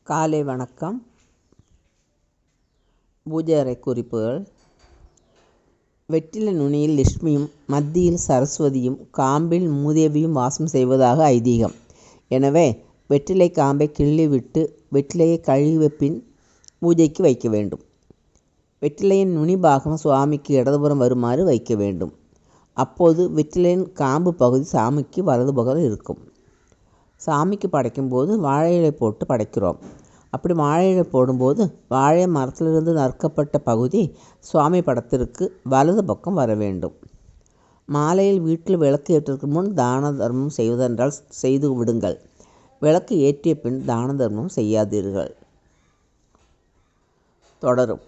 காலை வணக்கம். பூஜை அறை குறிப்புகள். வெற்றிலை நுனியில் லட்சுமியும் மத்தியில் சரஸ்வதியும் காம்பில் மூதேவியும் வாசம் செய்வதாக ஐதீகம். எனவே வெற்றிலை காம்பை கிள்ளிவிட்டு வெற்றிலையை கழுவிய பின் பூஜைக்கு வைக்க வேண்டும். வெற்றிலையின் நுனி பாகம் சுவாமிக்கு இடதுபுறம் வருமாறு வைக்க வேண்டும். அப்போது வெற்றிலையின் காம்பு பகுதி சாமிக்கு வலதுபுறம் இருக்கும். சாமிக்கு படைக்கும்போது வாழை இலை போட்டு படைக்கிறோம். அப்படி வாழை இலை போடும்போது வாழை மரத்திலிருந்து நறுக்கப்பட்ட பகுதி சுவாமி படத்திற்கு வலது பக்கம் வர வேண்டும். மாலையில் வீட்டில் விளக்கு ஏற்றுவதற்கு முன் தான தர்மம் செய்வதென்றால் செய்து விடுங்கள். விளக்கு ஏற்றிய பின் தான தர்மம் செய்யாதீர்கள். தொடரும்.